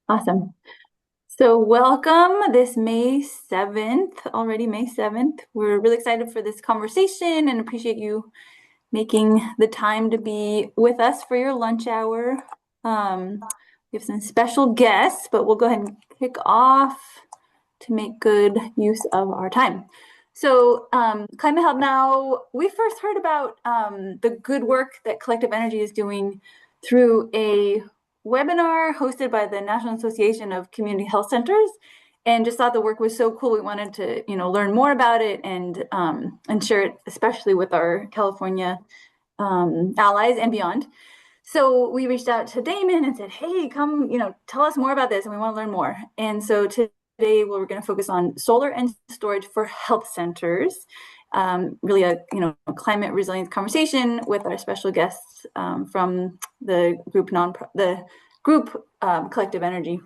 Awesome. So welcome this May 7th, already May 7th. We're really excited for this conversation and appreciate you making the time to be with us for your lunch hour. We have some special guests, but we'll go ahead and kick off to make good use of our time. So Climate Help Now, we first heard about the good work that Collective Energy is doing through a webinar hosted by the National Association of Community Health Centers, and just thought the work was so cool. We wanted to, learn more about it and share it, especially with our California allies and beyond. So we reached out to Damon and said, "Hey, come, tell us more about this, and we want to learn more." And so today we're going to focus on solar and storage for health centers. Really a climate resilience conversation with our special guests from the group Collective Energy. And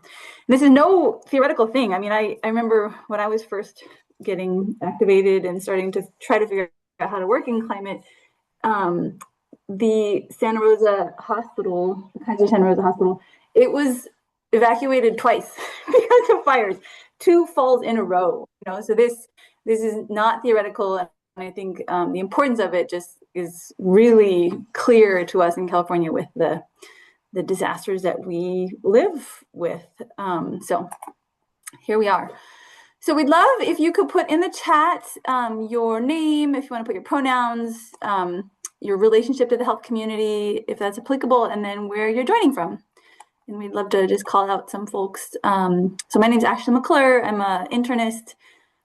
this is no theoretical thing. I mean, I remember when I was first getting activated and starting to try to figure out how to work in climate. The Santa Rosa Hospital, Kaiser Santa Rosa Hospital, it was evacuated twice because of fires, 2 falls in a row. So this is not theoretical, and I think the importance of it just is really clear to us in California with the disasters that we live with. So here we are. So we'd love if you could put in the chat your name, if you want to put your pronouns, your relationship to the health community, if that's applicable, and then where you're joining from. And we'd love to just call out some folks. So my name is Ashley McClure. I'm an internist,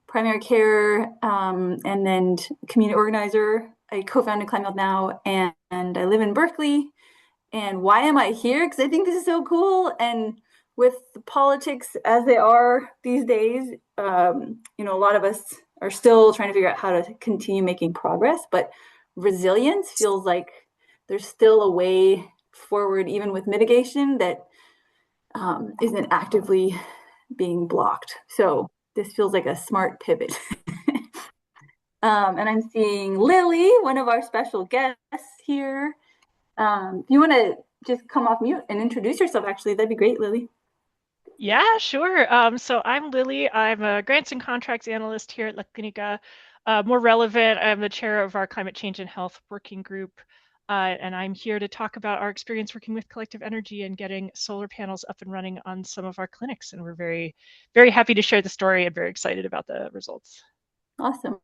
primary care, and then community organizer. I co-founded Climate Health Now, and I live in Berkeley. And why am I here? Because I think this is so cool. And with the politics as they are these days, a lot of us are still trying to figure out how to continue making progress, but resilience feels like there's still a way forward, even with mitigation, that isn't actively being blocked. So this feels like a smart pivot. And I'm seeing Lily, one of our special guests here. If you want to just come off mute and introduce yourself, actually, that'd be great, Lily. Yeah, sure. So I'm Lily. I'm a grants and contracts analyst here at La Clinica. More relevant, I'm the chair of our climate change and health working group. And I'm here to talk about our experience working with Collective Energy and getting solar panels up and running on some of our clinics. And we're very, very happy to share the story and very excited about the results. Awesome.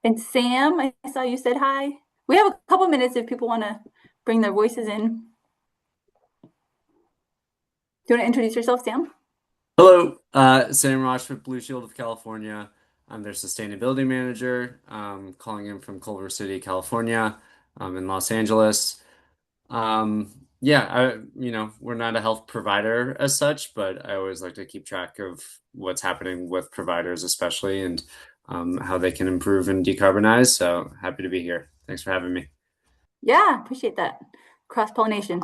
And Sam, I saw you said hi. We have a couple minutes if people want to bring their voices in. Do you want to introduce yourself, Sam? Hello, Sam Roch with Blue Shield of California. I'm their sustainability manager, calling in from Culver City, California, in Los Angeles. Yeah, we're not a health provider as such, but I always like to keep track of what's happening with providers, especially, and how they can improve and decarbonize. So happy to be here. Thanks for having me. Yeah, appreciate that. Cross-pollination.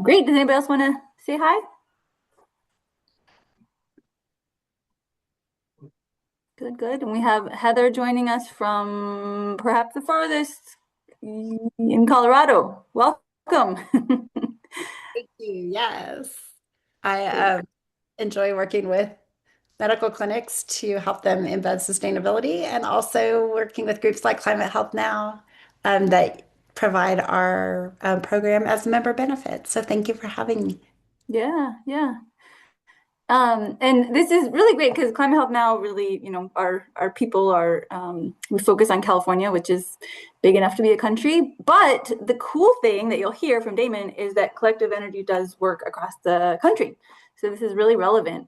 Great. Does anybody else want to say hi? Good, good. And we have Heather joining us from perhaps the farthest in Colorado. Welcome. Thank you. Yes. I enjoy working with medical clinics to help them embed sustainability and also working with groups like Climate Health Now that provide our program as a member benefit. So thank you for having me. Yeah, yeah. And this is really great because Climate Health Now really, our people are, we focus on California, which is big enough to be a country. But the cool thing that you'll hear from Damon is that Collective Energy does work across the country. So this is really relevant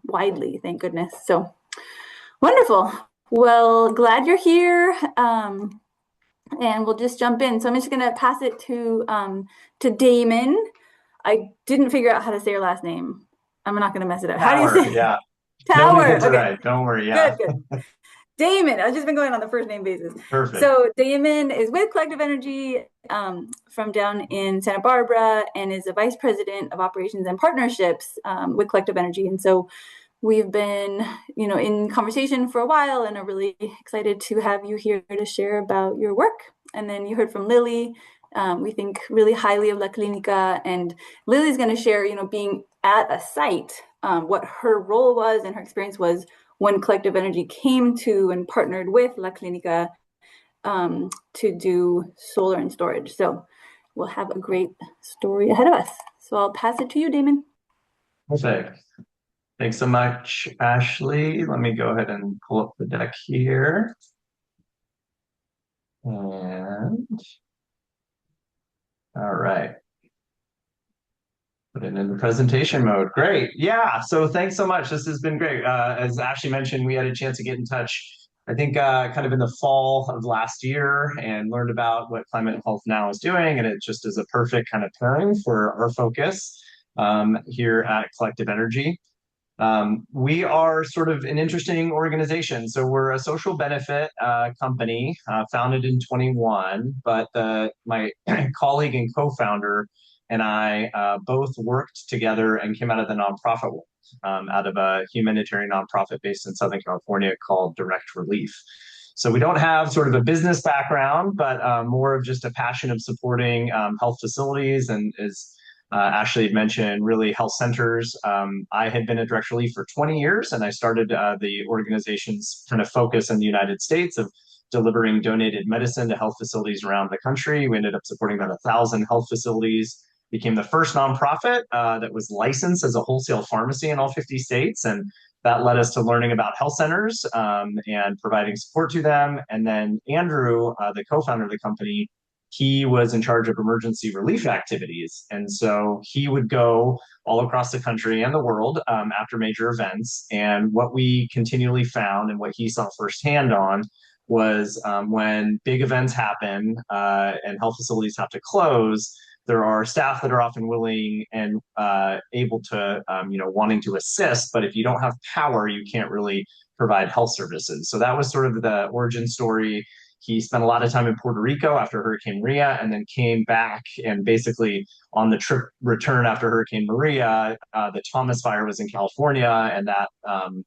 widely, thank goodness. So wonderful. Well, glad you're here. And we'll just jump in. So I'm just going to pass it to Damon. I didn't figure out how to say your last name. I'm not going to mess it up. Tower, How do you say? yeah. Tower. Nobody gets it Okay. right. Don't worry. Yeah. Good, good. Damon. I've just been going on the first name basis. Perfect. So Damon is with Collective Energy from down in Santa Barbara and is a vice president of operations and partnerships with Collective Energy. And so we've been, in conversation for a while and are really excited to have you here to share about your work. And then you heard from Lily. We think really highly of La Clinica, and Lily's going to share, being at a site, what her role was and her experience was when Collective Energy came to and partnered with La Clinica to do solar and storage. So we'll have a great story ahead of us. So I'll pass it to you, Damon. Perfect. Thanks so much, Ashley. Let me go ahead and pull up the deck here. And all right. Put it in the presentation mode. Great. Yeah. So thanks so much. This has been great. As Ashley mentioned, we had a chance to get in touch, I think, kind of in the fall of last year and learned about what Climate Health Now is doing. And it just is a perfect kind of pairing for our focus here at Collective Energy. We are sort of an interesting organization. So we're a social benefit company founded in 21, but my colleague and co-founder and I both worked together and came out of the nonprofit world, out of a humanitarian nonprofit based in Southern California called Direct Relief. So we don't have sort of a business background, but more of just a passion of supporting health facilities and as Ashley had mentioned, really health centers. I had been at Direct Relief for 20 years, and I started the organization's kind of focus in the United States of delivering donated medicine to health facilities around the country. We ended up supporting about 1,000 health facilities, became the first nonprofit that was licensed as a wholesale pharmacy in all 50 states. And that led us to learning about health centers and providing support to them. And then Andrew, the co-founder of the company, he was in charge of emergency relief activities. And so he would go all across the country and the world after major events. And what we continually found and what he saw firsthand on was when big events happen and health facilities have to close, there are staff that are often willing and able to, wanting to assist. But if you don't have power, you can't really provide health services. So that was sort of the origin story. He spent a lot of time in Puerto Rico after Hurricane Maria and then came back and basically on the trip return after Hurricane Maria, the Thomas fire was in California and that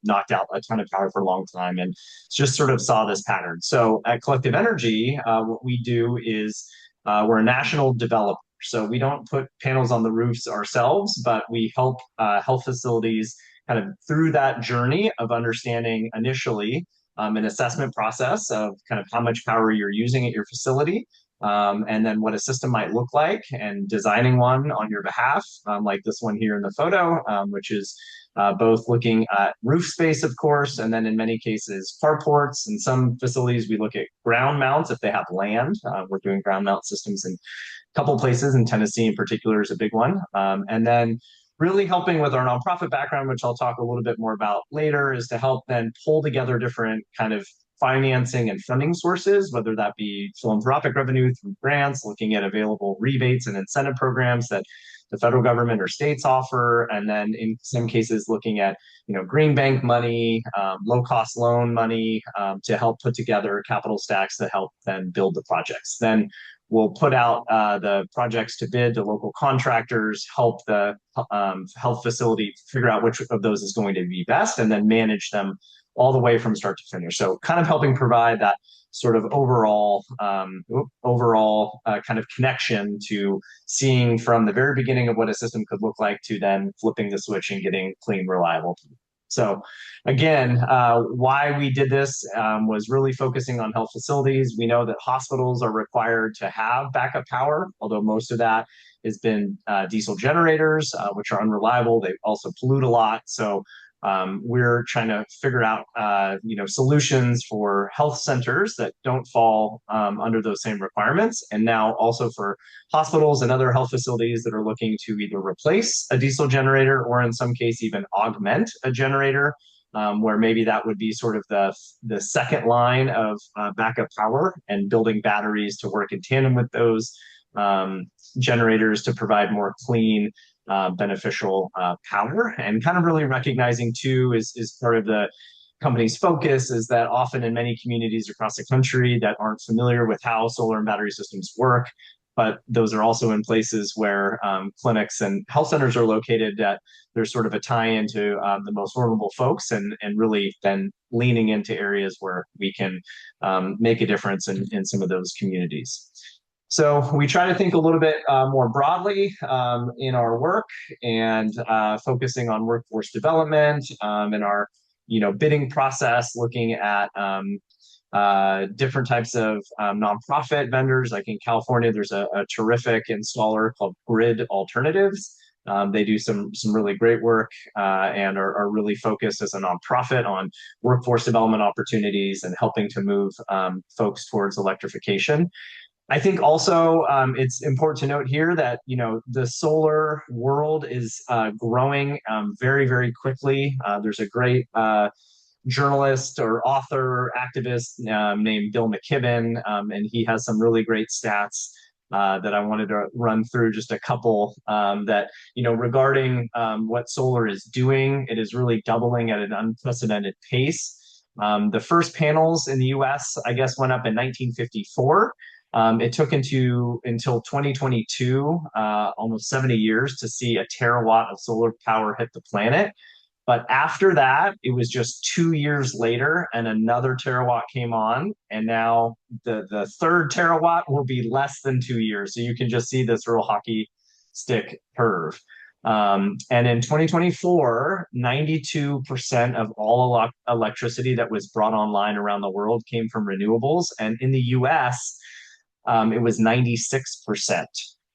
knocked out a ton of power for a long time and just sort of saw this pattern. So at Collective Energy, what we do is we're a national developer. So we don't put panels on the roofs ourselves, but we help health facilities kind of through that journey of understanding initially an assessment process of kind of how much power you're using at your facility, and then what a system might look like, and designing one on your behalf, like this one here in the photo, which is both looking at roof space, of course, and then in many cases carports. In some facilities, we look at ground mounts if they have land. We're doing ground mount systems in a couple places, in Tennessee in particular is a big one. And then really helping with our nonprofit background, which I'll talk a little bit more about later, is to help then pull together different kind of financing and funding sources, whether that be philanthropic revenue through grants, looking at available rebates and incentive programs that the federal government or states offer, and then in some cases looking at green bank money, low cost loan money to help put together capital stacks that help then build the projects. Then we'll put out the projects to bid to local contractors, help the health facility figure out which of those is going to be best, and then manage them all the way from start to finish. So kind of helping provide that sort of overall kind of connection to seeing from the very beginning of what a system could look like to then flipping the switch and getting clean, reliable. So again, why we did this was really focusing on health facilities. We know that hospitals are required to have backup power, although most of that has been diesel generators, which are unreliable. They also pollute a lot. So we're trying to figure out solutions for health centers that don't fall under those same requirements, and now also for hospitals and other health facilities that are looking to either replace a diesel generator or in some case even augment a generator, where maybe that would be sort of the second line of backup power, and building batteries to work in tandem with those generators to provide more clean, beneficial power. And kind of really recognizing too is part of the company's focus is that often in many communities across the country that aren't familiar with how solar and battery systems work, but those are also in places where clinics and health centers are located, that there's sort of a tie-in to the most vulnerable folks, and really then leaning into areas where we can make a difference in some of those communities. So we try to think a little bit more broadly in our work and focusing on workforce development in our bidding process, looking at different types of nonprofit vendors. Like in California, there's a terrific installer called Grid Alternatives. They do some really great work and are really focused as a nonprofit on workforce development opportunities and helping to move folks towards electrification. I think also it's important to note here that the solar world is growing very, very quickly. There's a great journalist or author activist named Bill McKibben, and he has some really great stats that I wanted to run through. Just a couple that regarding what solar is doing. It is really doubling at an unprecedented pace. The first panels in the U.S., I guess, went up in 1954. It took until 2022, almost 70 years, to see a terawatt of solar power hit the planet. But after that, it was just 2 years later, and another terawatt came on, and now the third terawatt will be less than 2 years. So you can just see this real hockey stick curve. And in 2024, 92% of all electricity that was brought online around the world came from renewables, and in the U.S. It was 96%.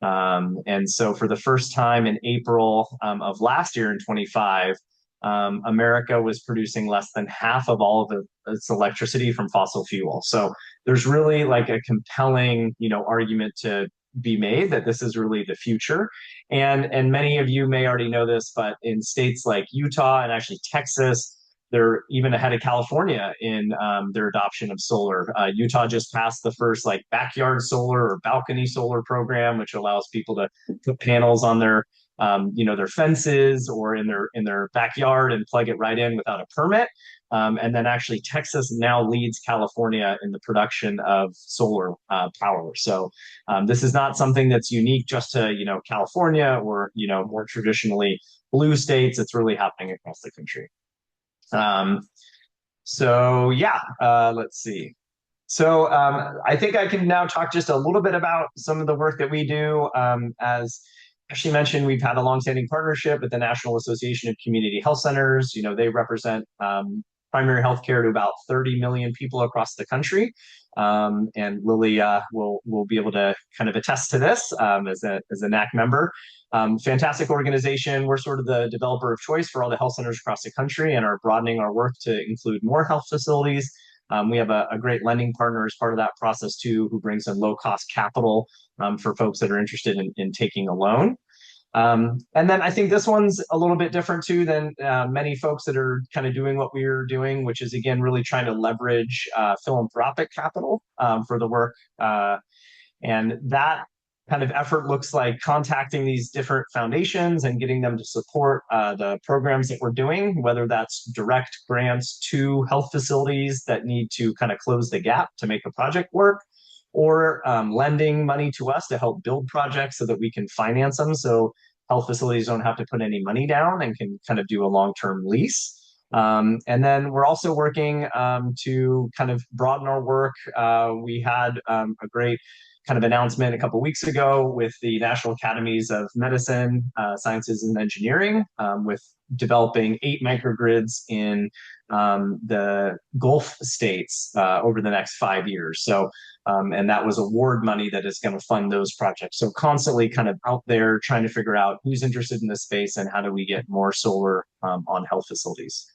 And so for the first time in April of last year in 25, America was producing less than half of all of its electricity from fossil fuel. So there's really like a compelling, argument to be made that this is really the future. And many of you may already know this, but in states like Utah and actually Texas, they're even ahead of California in their adoption of solar. Utah just passed the first like backyard solar or balcony solar program, which allows people to put panels on their fences or in their backyard and plug it right in without a permit. And then actually Texas now leads California in the production of solar power. So this is not something that's unique just to California or more traditionally blue states. It's really happening across the country. So yeah, let's see. So I think I can now talk just a little bit about some of the work that we do. As Ashley mentioned, we've had a longstanding partnership with the National Association of Community Health Centers. They represent primary health care to about 30 million people across the country. And Lily will be able to kind of attest to this as a NAC member. Fantastic organization. We're sort of the developer of choice for all the health centers across the country and are broadening our work to include more health facilities. We have a great lending partner as part of that process too, who brings in low-cost capital for folks that are interested in taking a loan. And then I think this one's a little bit different too than many folks that are kind of doing what we're doing, which is again really trying to leverage philanthropic capital for the work. And that kind of effort looks like contacting these different foundations and getting them to support the programs that we're doing, whether that's direct grants to health facilities that need to kind of close the gap to make a project work, or lending money to us to help build projects so that we can finance them so health facilities don't have to put any money down and can kind of do a long-term lease. And then we're also working to kind of broaden our work. We had a great kind of announcement a couple of weeks ago with the National Academies of Medicine, Sciences, and Engineering, with developing 8 microgrids in the Gulf states over the next 5 years. So, and that was award money that is going to fund those projects. So constantly kind of out there trying to figure out who's interested in this space and how do we get more solar on health facilities.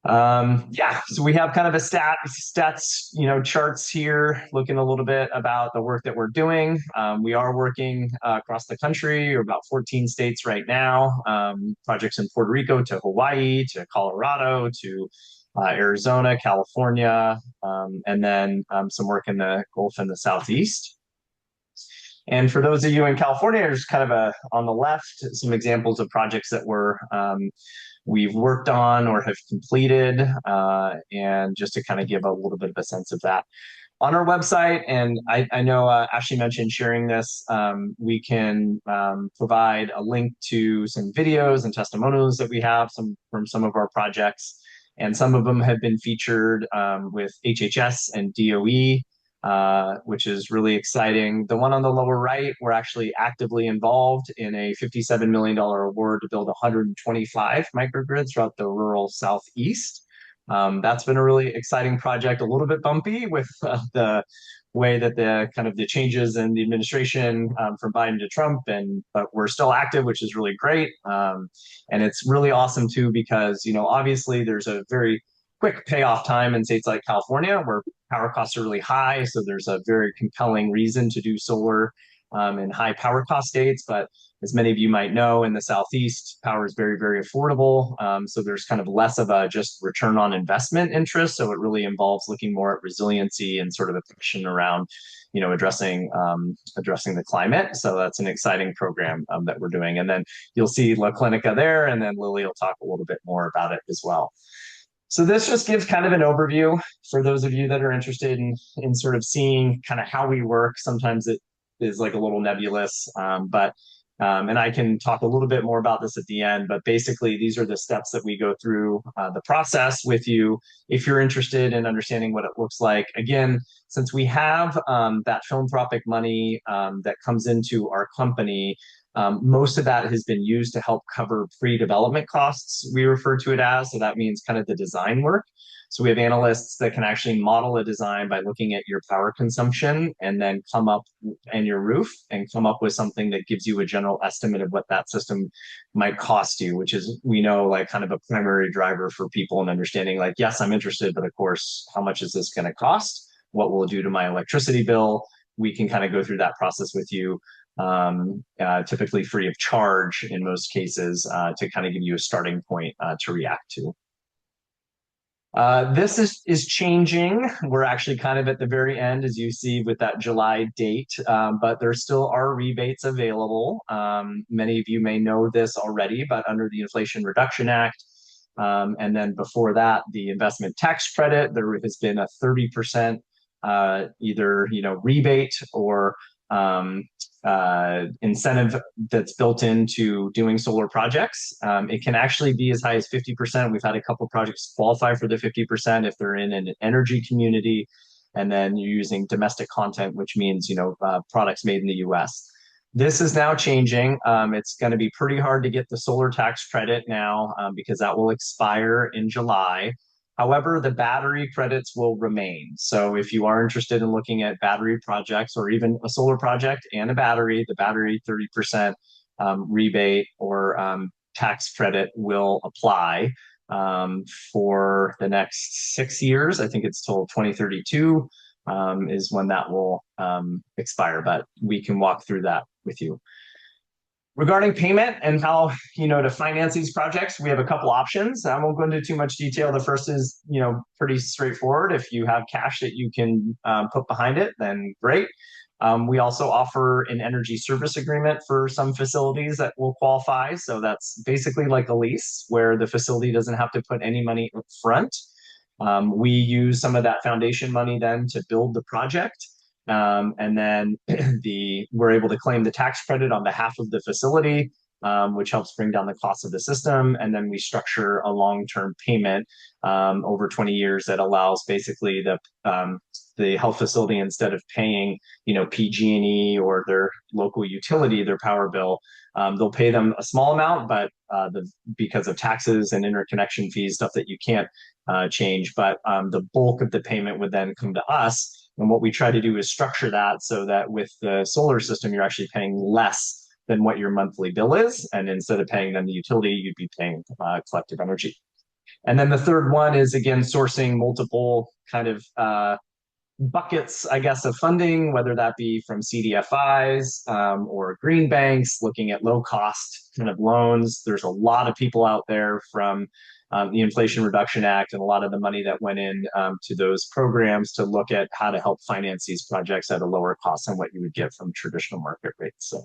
Yeah, so we have kind of a stats, charts here, looking a little bit about the work that we're doing. We are working across the country, or about 14 states right now. Projects in Puerto Rico to Hawaii to Colorado to Arizona, California, and then some work in the Gulf and the Southeast. And for those of you in California, there's kind of on the left, some examples of projects that we've worked on or have completed, and just to kind of give a little bit of a sense of that. On our website, and I know Ashley mentioned sharing this, we can provide a link to some videos and testimonials that we have from some of our projects, and some of them have been featured with HHS and DOE. which is really exciting. The one on the lower right, we're actually actively involved in a $57 million award to build 125 microgrids throughout the rural Southeast. That's been a really exciting project, a little bit bumpy with the way that the changes in the administration from Biden to Trump, but we're still active, which is really great. And it's really awesome too, because, obviously there's a very quick payoff time in states like California where power costs are really high. So there's a very compelling reason to do solar in high power cost states. But as many of you might know, in the Southeast, power is very, very affordable. So there's kind of less of a just return on investment interest. So it really involves looking more at resiliency and sort of a passion around, addressing the climate. So that's an exciting program that we're doing. And then you'll see La Clinica there, and then Lily will talk a little bit more about it as well. So this just gives kind of an overview for those of you that are interested in sort of seeing kind of how we work. Sometimes it is like a little nebulous, and I can talk a little bit more about this at the end, but basically these are the steps that we go through the process with you if you're interested in understanding what it looks like. Again, since we have that philanthropic money that comes into our company, most of that has been used to help cover pre-development costs, we refer to it as. So that means kind of the design work. So we have analysts that can actually model a design by looking at your power consumption and then come up and your roof and come up with something that gives you a general estimate of what that system might cost you, which is, we know, like kind of a primary driver for people in understanding, like, yes, I'm interested, but of course, how much is this going to cost? What will it do to my electricity bill? We can kind of go through that process with you, typically free of charge in most cases, to kind of give you a starting point to react to. This is changing. We're actually kind of at the very end, as you see with that July date, but there still are rebates available. Many of you may know this already, but under the Inflation Reduction Act, and then before that, the investment tax credit, there has been a 30% either rebate or incentive that's built into doing solar projects. It can actually be as high as 50%. We've had a couple of projects qualify for the 50% if they're in an energy community, and then you're using domestic content, which means products made in the U.S. This is now changing. It's going to be pretty hard to get the solar tax credit now because that will expire in July. However, the battery credits will remain. So if you are interested in looking at battery projects or even a solar project and a battery, the battery 30% rebate or tax credit will apply for the next 6 years. I think it's till 2032 is when that will expire, but we can walk through that with you. Regarding payment and how, to finance these projects, we have a couple options. I won't go into too much detail. The first is, pretty straightforward. If you have cash that you can put behind it, then great. We also offer an energy service agreement for some facilities that will qualify. So that's basically like a lease where the facility doesn't have to put any money up front. We use some of that foundation money then to build the project. And then we're able to claim the tax credit on behalf of the facility, which helps bring down the cost of the system. And then we structure a long-term payment over 20 years that allows basically the health facility, instead of paying, PG&E or their local utility, their power bill, they'll pay them a small amount, but because of taxes and interconnection fees, stuff that you can't change, but the bulk of the payment would then come to us. And what we try to do is structure that so that with the solar system, you're actually paying less than what your monthly bill is. And instead of paying them the utility, you'd be paying collective energy. And then the third one is, again, sourcing multiple kind of buckets, I guess, of funding, whether that be from CDFIs or green banks, looking at low cost kind of loans. There's a lot of people out there from the Inflation Reduction Act and a lot of the money that went in to those programs to look at how to help finance these projects at a lower cost than what you would get from traditional market rates. So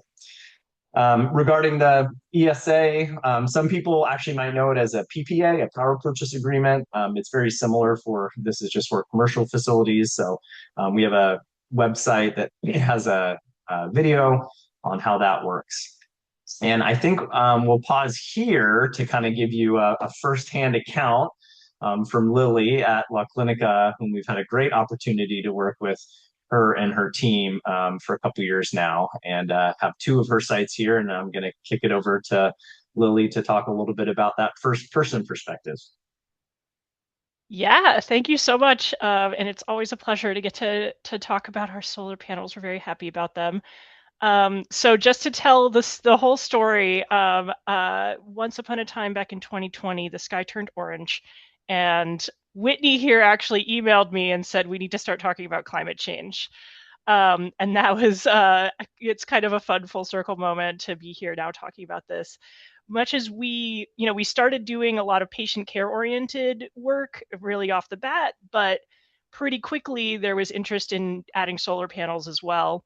regarding the ESA, some people actually might know it as a PPA, a power purchase agreement. It's very similar this is just for commercial facilities. So we have a website that has a video on how that works. And I think we'll pause here to kind of give you a firsthand account from Lily at La Clinica, whom we've had a great opportunity to work with her and her team for a couple years now, and have two of her sites here. And I'm going to kick it over to Lily to talk a little bit about that first person perspective. Yeah, thank you so much. And it's always a pleasure to get to talk about our solar panels. We're very happy about them. So just to tell the whole story, once upon a time back in 2020, the sky turned orange, and Whitney here actually emailed me and said we need to start talking about climate change. And that was it's kind of a fun full circle moment to be here now talking about this. Much as we started doing a lot of patient care oriented work really off the bat, but pretty quickly there was interest in adding solar panels as well,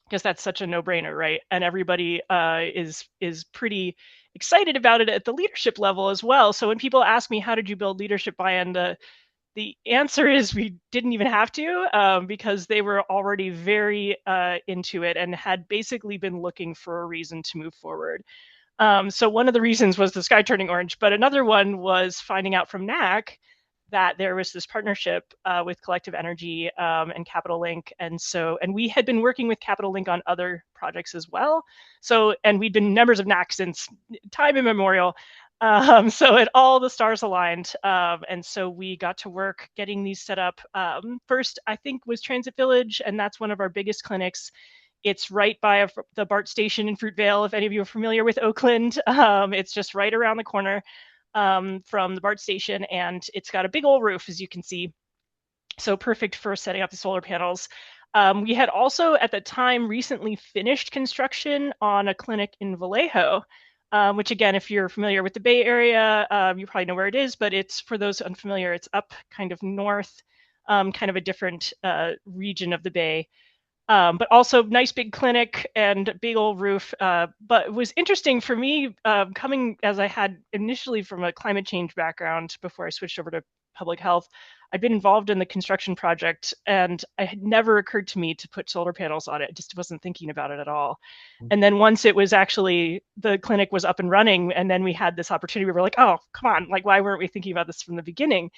because that's such a no-brainer, right? And everybody is pretty excited about it at the leadership level as well. So when people ask me, how did you build leadership buy-in, the answer is we didn't even have to, because they were already very into it and had basically been looking for a reason to move forward. So one of the reasons was the sky turning orange, but another one was finding out from NAC that there was this partnership with Collective Energy and Capital Link, and we had been working with Capital Link on other projects as well. So, and we'd been members of NAC since time immemorial. So all the stars aligned, and so we got to work getting these set up. First, I think, was Transit Village, and that's one of our biggest clinics. It's right by the BART station in Fruitvale, if any of you are familiar with Oakland. It's just right around the corner from the BART station, and it's got a big old roof, as you can see. So perfect for setting up the solar panels. We had also, at the time, recently finished construction on a clinic in Vallejo, which, again, if you're familiar with the Bay Area, you probably know where it is, but it's, for those unfamiliar, it's up kind of north, kind of a different region of the Bay. But also nice big clinic and big old roof. But it was interesting for me, coming as I had initially from a climate change background before I switched over to public health. I'd been involved in the construction project, and it had never occurred to me to put solar panels on it. I just wasn't thinking about it at all. And then once it was actually, the clinic was up and running, and then we had this opportunity, we were like, oh, come on, like, why weren't we thinking about this from the beginning?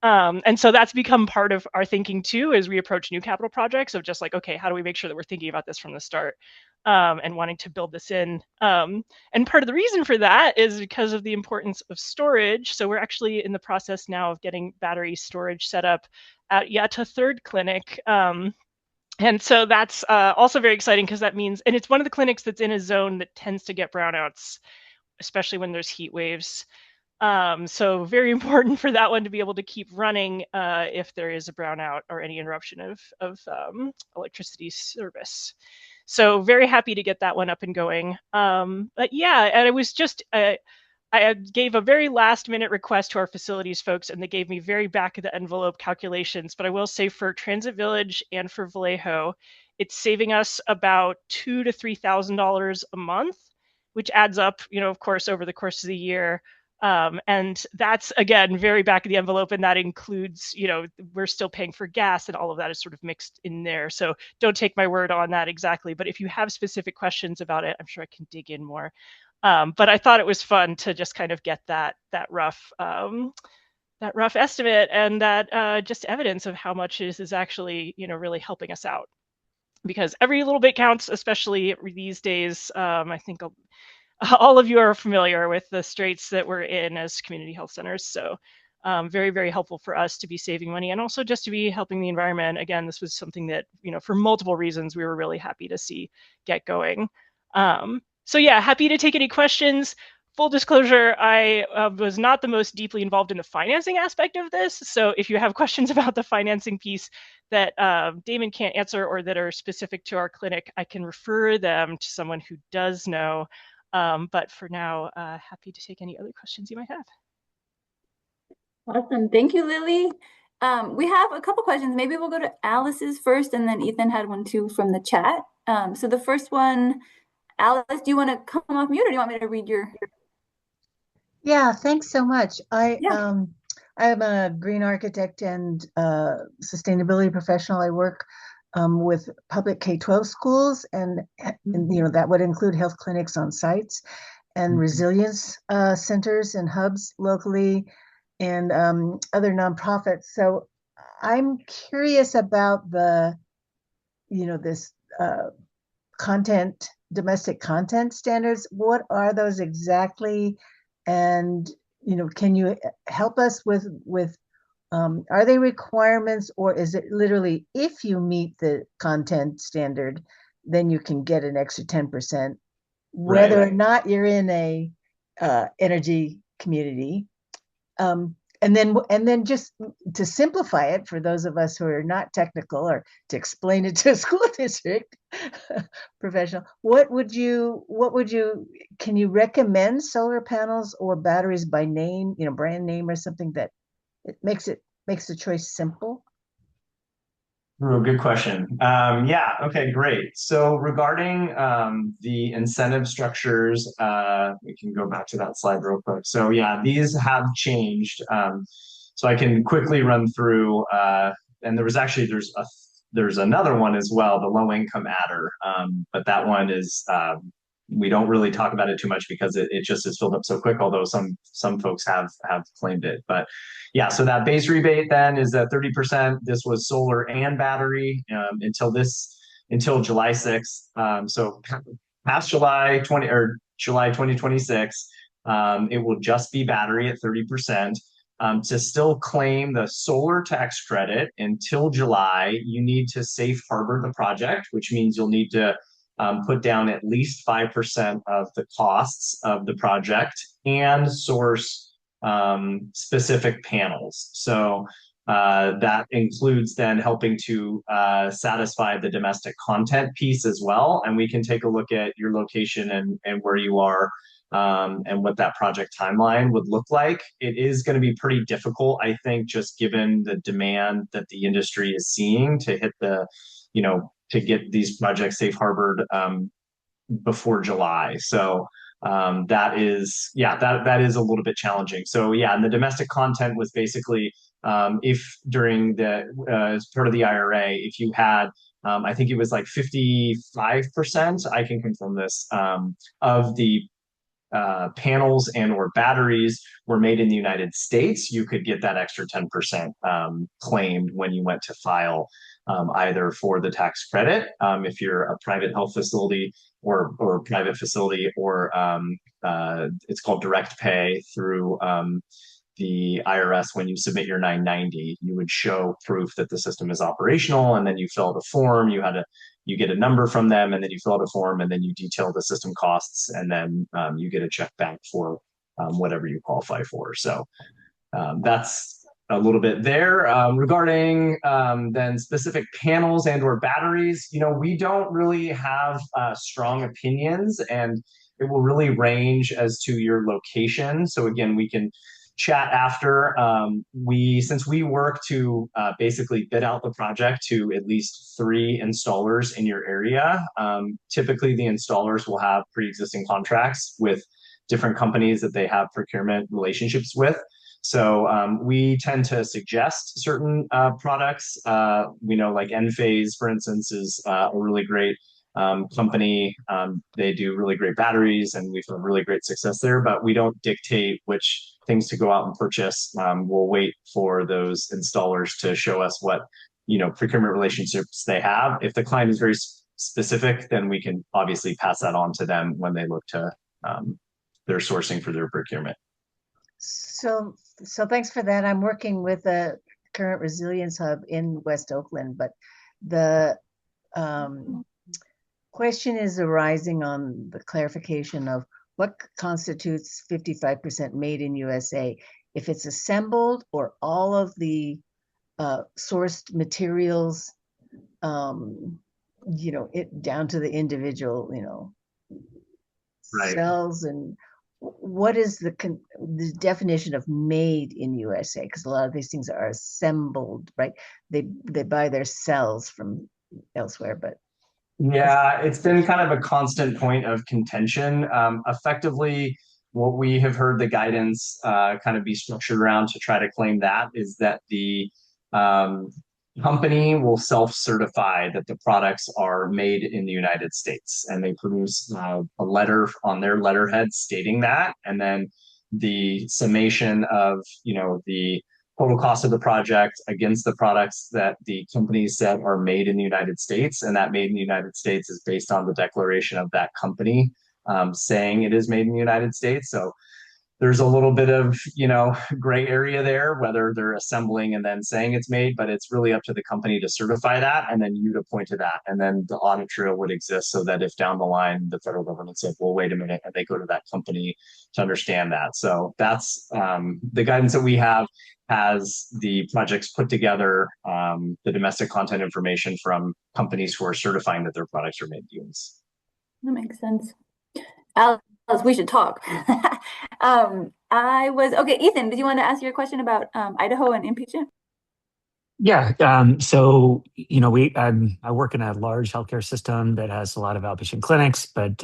And so that's become part of our thinking too, as we approach new capital projects, of just like, okay, how do we make sure that we're thinking about this from the start, and wanting to build this in. And part of the reason for that is because of the importance of storage. So we're actually in the process now of getting battery storage set up at yet a third clinic. And so that's also very exciting, because that means, and it's one of the clinics that's in a zone that tends to get brownouts, especially when there's heat waves. So very important for that one to be able to keep running if there is a brownout or any interruption of electricity service. So very happy to get that one up and going. But yeah, and it was just, I gave a very last minute request to our facilities folks, and they gave me very back of the envelope calculations. But I will say, for Transit Village and for Vallejo, it's saving us about $2,000 to $3,000 a month, which adds up, of course, over the course of the year. And that's, again, very back of the envelope, and that includes, we're still paying for gas, and all of that is sort of mixed in there. So don't take my word on that exactly, but if you have specific questions about it, I'm sure I can dig in more. But I thought it was fun to just kind of get that rough estimate, and that just evidence of how much this is actually, really helping us out. Because every little bit counts, especially these days. I think all of you are familiar with the straits that we're in as community health centers. So very, very helpful for us to be saving money, and also just to be helping the environment. Again, this was something that, for multiple reasons, we were really happy to see get going. So yeah, happy to take any questions. Full disclosure, I was not the most deeply involved in the financing aspect of this. So if you have questions about the financing piece that Damon can't answer, or that are specific to our clinic, I can refer them to someone who does know. But for now, happy to take any other questions you might have. Awesome. Thank you, Lily. We have a couple questions. Maybe we'll go to Alice's first, and then Ethan had one too from the chat. So the first one, Alice, do you want to come off mute, or do you want me to read your? Yeah, thanks so much. I'm a green architect and sustainability professional. I work with public K-12 schools, and that would include health clinics on sites, and resilience centers and hubs locally, and other nonprofits. So I'm curious about the this domestic content standards. What are those exactly? And, can you help us with are they requirements, or is it literally if you meet the content standard, then you can get an extra 10%, whether or not you're in a energy community? And then just to simplify it for those of us who are not technical, or to explain it to a school district professional, can you recommend solar panels or batteries by name, brand name or something that it makes the choice simple? Oh, good question. Yeah, okay, great. So regarding the incentive structures, we can go back to that slide real quick. So yeah, these have changed. So I can quickly run through, and there's another one as well, the low income adder. But that one is we don't really talk about it too much because it just is filled up so quick, although some folks have claimed it. But yeah, so that base rebate then is at 30%. This was solar and battery until July 6th. So past July 2026, it will just be battery at 30%. To still claim the solar tax credit until July, you need to safe harbor the project, which means you'll need to put down at least 5% of the costs of the project and source specific panels. So that includes then helping to satisfy the domestic content piece as well. And we can take a look at your location and where you are and what that project timeline would look like. It is going to be pretty difficult, I think, just given the demand that the industry is seeing to hit to get these projects safe harbored before July. So that is a little bit challenging. So yeah, and the domestic content was basically if during the as part of the IRA, if you had I think it was like 55%, I can confirm this, of the panels and or batteries were made in the United States, you could get that extra 10% claimed when you went to file either for the tax credit if you're a private health facility or private facility, or it's called direct pay through the IRS. When you submit your 990, you would show proof that the system is operational, and then you fill out a form. You get a number from them, and then you fill out a form, and then you detail the system costs, and then you get a check back for whatever you qualify for. So that's a little bit there. Regarding then specific panels and or batteries, we don't really have strong opinions, and it will really range as to your location. So again, we can chat after. Since we work to basically bid out the project to at least 3 installers in your area, typically the installers will have pre-existing contracts with different companies that they have procurement relationships with. So we tend to suggest certain products. We know like Enphase, for instance, is a really great company. They do really great batteries, and we've had really great success there, but we don't dictate which things to go out and purchase. We'll wait for those installers to show us what procurement relationships they have. If the client is very specific, then we can obviously pass that on to them when they look to their sourcing for their procurement. So thanks for that. I'm working with a current resilience hub in West Oakland, but the question is arising on the clarification of what constitutes 55% made in USA. If it's assembled or all of the sourced materials, it down to the individual, cells, and what is the definition of made in USA? Because a lot of these things are assembled, right? They buy their cells from elsewhere, but yeah, it's been kind of a constant point of contention. Effectively, what we have heard the guidance kind of be structured around to try to claim that is that the company will self-certify that the products are made in the United States, and they produce a letter on their letterhead stating that, and then the summation of the total cost of the project against the products that the company said are made in the United States. And that made in the United States is based on the declaration of that company saying it is made in the United States. So there's a little bit of, gray area there, whether they're assembling and then saying it's made, but it's really up to the company to certify that and then you to point to that. And then the audit trail would exist so that if down the line the federal government said, well, wait a minute, and they go to that company to understand that. So that's the guidance that we have has the projects put together, the domestic content information from companies who are certifying that their products are made in the US. That makes sense. Alice, we should talk. Okay, Ethan, did you want to ask your question about Idaho and inpatient? Yeah. I work in a large healthcare system that has a lot of outpatient clinics, but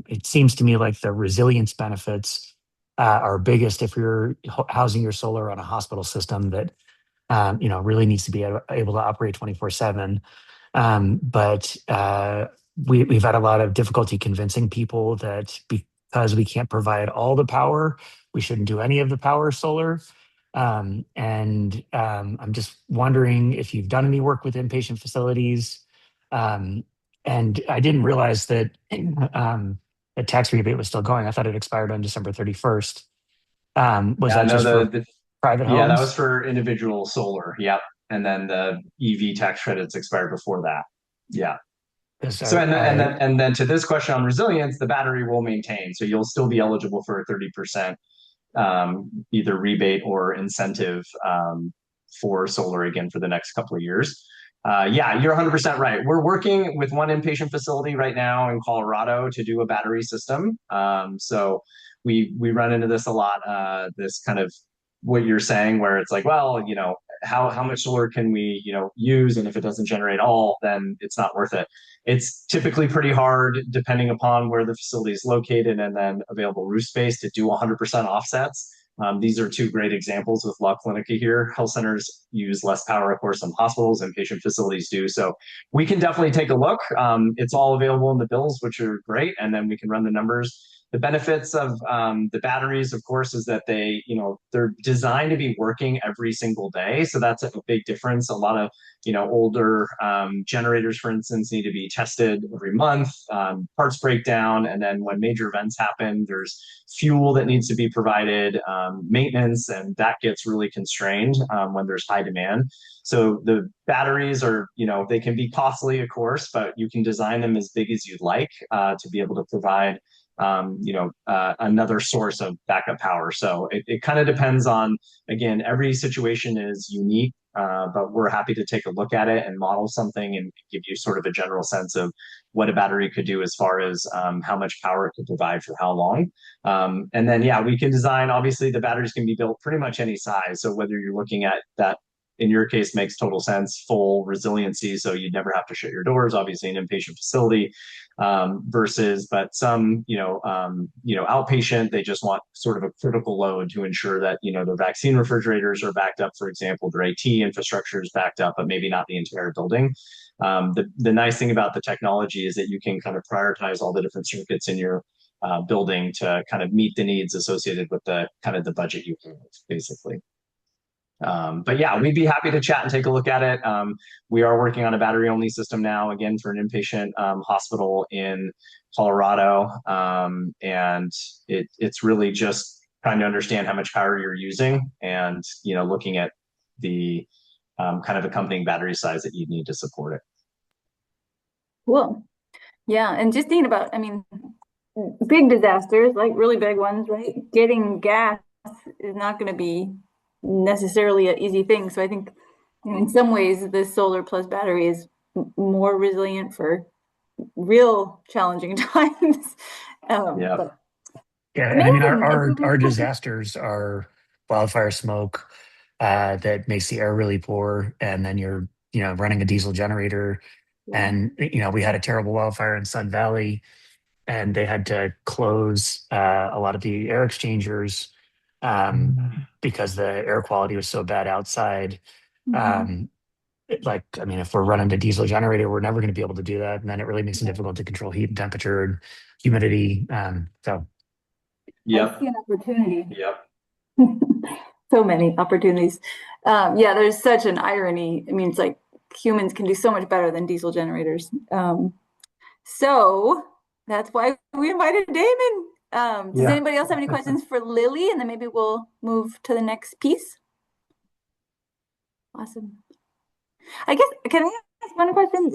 it seems to me like the resilience benefits are biggest if you're housing your solar on a hospital system that really needs to be able to operate 24/7. But we've had a lot of difficulty convincing people that because we can't provide all the power, we shouldn't do any of the power solar. I'm just wondering if you've done any work with inpatient facilities. And I didn't realize that the tax rebate was still going. I thought it expired on December 31st. Was that just for private homes? Yeah, that was for individual solar. Yep. And then the EV tax credits expired before that. Yeah. So and then to this question on resilience, the battery will maintain. So you'll still be eligible for a 30% either rebate or incentive for solar again for the next couple of years. Yeah, you're 100% right. We're working with one inpatient facility right now in Colorado to do a battery system. So we run into this a lot, this kind of what you're saying, where it's like, well, how much solar can we, use? And if it doesn't generate all, then it's not worth it. It's typically pretty hard, depending upon where the facility is located and then available roof space, to do 100% offsets. These are two great examples with La Clinica here. Health centers use less power, of course, than hospitals and patient facilities do. So we can definitely take a look. It's all available in the bills, which are great. And then we can run the numbers. The benefits of the batteries, of course, is that they're designed to be working every single day. So that's a big difference. A lot of, older generators, for instance, need to be tested every month. Parts break down. And then when major events happen, there's fuel that needs to be provided, maintenance, and that gets really constrained when there's high demand. So the batteries are, they can be costly, of course, but you can design them as big as you'd like to be able to provide another source of backup power. So it kind of depends on, again, every situation is unique, but we're happy to take a look at it and model something and give you sort of a general sense of what a battery could do as far as how much power it could provide for how long. And then, yeah, we can design, obviously the batteries can be built pretty much any size. So whether you're looking at that, in your case, makes total sense, full resiliency, so you'd never have to shut your doors, obviously an inpatient facility, versus, but some, outpatient, they just want sort of a critical load to ensure that, their vaccine refrigerators are backed up, for example, their AT infrastructure is backed up, but maybe not the entire building. The nice thing about the technology is that you can kind of prioritize all the different circuits in your building to kind of meet the needs associated with the kind of the budget you have, basically. But yeah, we'd be happy to chat and take a look at it. We are working on a battery only system now, again, for an inpatient hospital in Colorado. And it's really just trying to understand how much power you're using and, looking at the kind of accompanying battery size that you'd need to support it. Cool. Yeah. And just thinking about, big disasters, like really big ones, right? Getting gas is not going to be necessarily an easy thing. So I think in some ways the solar plus battery is more resilient for real challenging times. Yeah. And our disasters are wildfire smoke that makes the air really poor, and then you're running a diesel generator. And we had a terrible wildfire in Sun Valley, and they had to close a lot of the air exchangers because the air quality was so bad outside. If we're running a diesel generator, we're never going to be able to do that. And then it really makes it difficult to control heat and temperature and humidity. Yeah, I see an opportunity. Yep. So many opportunities. Yeah, there's such an irony. I mean, it's like humans can do so much better than diesel generators. So that's why we invited Damon. Does Yeah. anybody else have any questions for Lily? And then maybe we'll move to the next piece. Awesome. I guess, can I ask one question?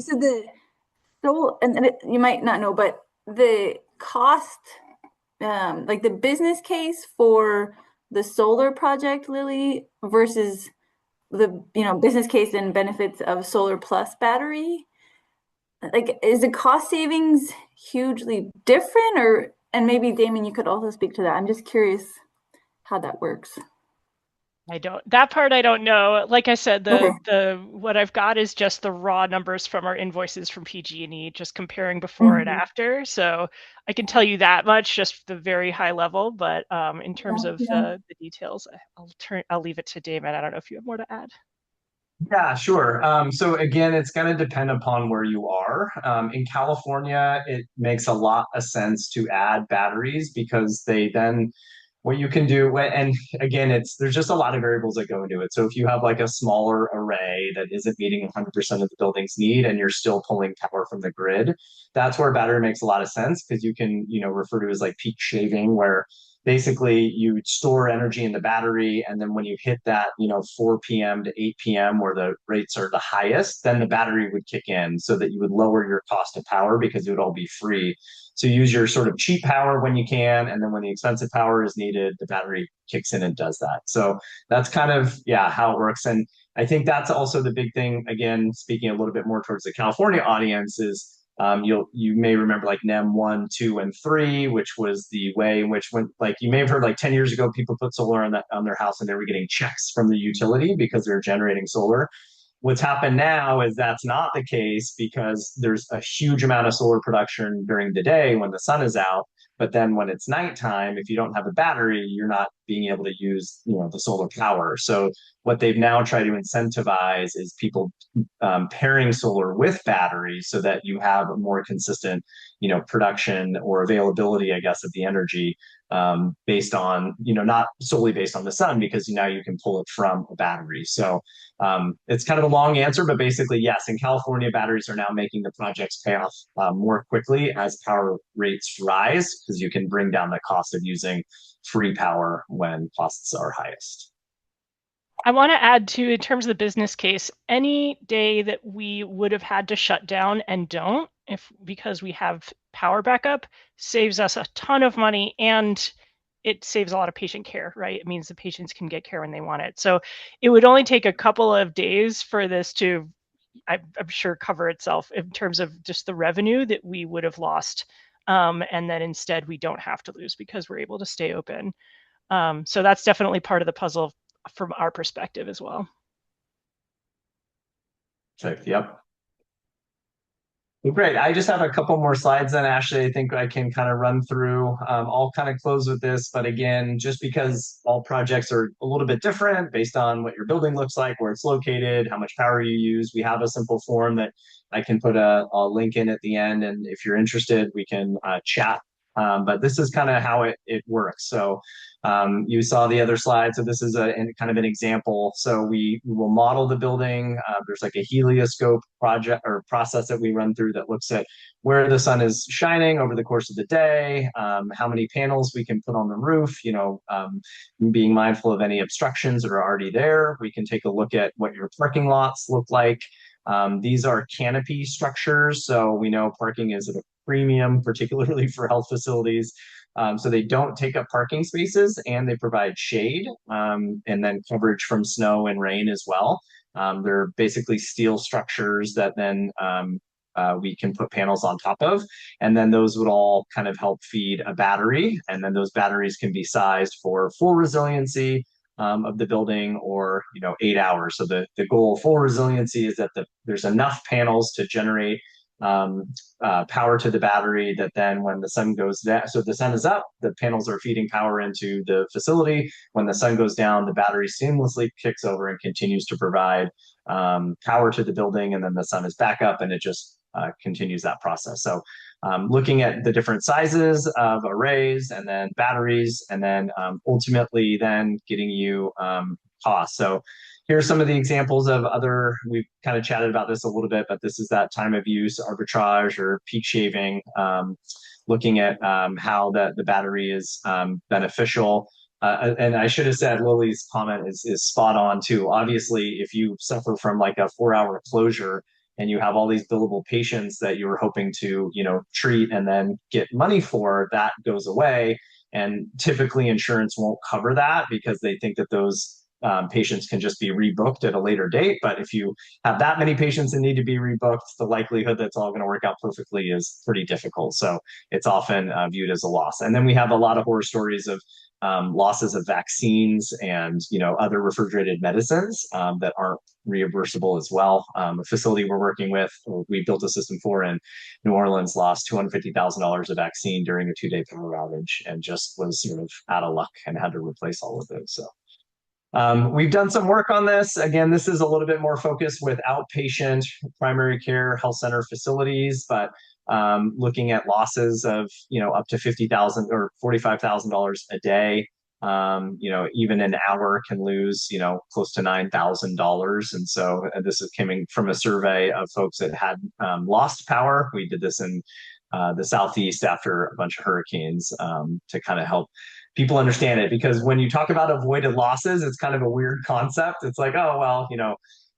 You might not know, but the cost, like the business case for the solar project, Lily, versus the business case and benefits of solar plus battery, like is the cost savings hugely different? Or and maybe Damon, you could also speak to that. I'm just curious how that works. That part I don't know. Like I said, Okay. what I've got is just the raw numbers from our invoices from PG&E, just comparing before and after. So I can tell you that much, just the very high level. But in terms of the details, I'll leave it to Damon. I don't know if you have more to add. Yeah, sure. So again, it's going to depend upon where you are. In California, it makes a lot of sense to add batteries because they then what you can do, and again, there's just a lot of variables that go into it. So if you have like a smaller array that isn't meeting 100% of the building's need and you're still pulling power from the grid, that's where battery makes a lot of sense because you can, refer to as like peak shaving, where basically you store energy in the battery, and then when you hit that 4 p.m. to 8 p.m. where the rates are the highest, then the battery would kick in so that you would lower your cost of power because it would all be free. So use your sort of cheap power when you can, and then when the expensive power is needed, the battery kicks in and does that. So that's kind of how it works. And I think that's also the big thing, again, speaking a little bit more towards the California audience, is you may remember like NEM 1, 2, and 3, which was the way in which, when like you may have heard like 10 years ago, people put solar on their house and they were getting checks from the utility because they're generating solar. What's happened now is that's not the case because there's a huge amount of solar production during the day when the sun is out. But then when it's nighttime, if you don't have a battery, you're not being able to use, the solar power. So what they've now tried to incentivize is people pairing solar with batteries so that you have a more consistent, production or availability, I guess, of the energy based on, not solely based on the sun, because now you can pull it from a battery. So it's kind of a long answer, but basically, yes, in California, batteries are now making the projects pay off more quickly as power rates rise, because you can bring down the cost of using free power when costs are highest. I want to add too, in terms of the business case, any day that we would have had to shut down and don't, because we have power backup, saves us a ton of money, and it saves a lot of patient care, right? It means the patients can get care when they want it. So it would only take a couple of days for this to, I'm sure, cover itself in terms of just the revenue that we would have lost. And then instead we don't have to lose because we're able to stay open. So that's definitely part of the puzzle from our perspective as well. Yep. Well, great. I just have a couple more slides then, Ashley. I think I can kind of run through. I'll kind of close with this, but again, just because all projects are a little bit different based on what your building looks like, where it's located, how much power you use, we have a simple form that I can put a link in at the end. And if you're interested, we can chat. But this is kind of how it works. So you saw the other slide. So this is kind of an example. So we will model the building. There's like a helioscope project or process that we run through that looks at where the sun is shining over the course of the day, how many panels we can put on the roof, being mindful of any obstructions that are already there. We can take a look at what your parking lots look like. These are canopy structures. So we know parking is at a premium, particularly for health facilities. So they don't take up parking spaces and they provide shade and then coverage from snow and rain as well. They're basically steel structures that then we can put panels on top of. And then those would all kind of help feed a battery. And then those batteries can be sized for full resiliency of the building or 8 hours. So the goal of full resiliency is that there's enough panels to generate power to the battery that then when the sun goes down, so if the sun is up, the panels are feeding power into the facility. When the sun goes down, the battery seamlessly kicks over and continues to provide power to the building, and then the sun is back up and it just continues that process. So looking at the different sizes of arrays and then batteries, and then ultimately then getting you costs. So here's some of the examples of other, we've kind of chatted about this a little bit, but this is that time of use arbitrage or peak shaving, looking at how the battery is beneficial. And I should have said Lily's comment is spot on too. Obviously, if you suffer from like a 4-hour closure and you have all these billable patients that you were hoping to, treat and then get money for, that goes away. And typically insurance won't cover that because they think that those patients can just be rebooked at a later date. But if you have that many patients that need to be rebooked, the likelihood that's all going to work out perfectly is pretty difficult. So it's often viewed as a loss. And then we have a lot of horror stories of losses of vaccines and other refrigerated medicines that aren't reimbursable as well. A facility we're working with, we built a system for in New Orleans, lost $250,000 of vaccine during a 2-day power outage and just was sort of out of luck and had to replace all of those. So we've done some work on this. Again, this is a little bit more focused with outpatient primary care health center facilities, but looking at losses of up to $50,000 or $45,000 a day. Even an hour can lose close to $9,000. And so this is coming from a survey of folks that had lost power. We did this in the Southeast after a bunch of hurricanes to kind of help people understand it, because when you talk about avoided losses, it's kind of a weird concept. It's like, oh, well,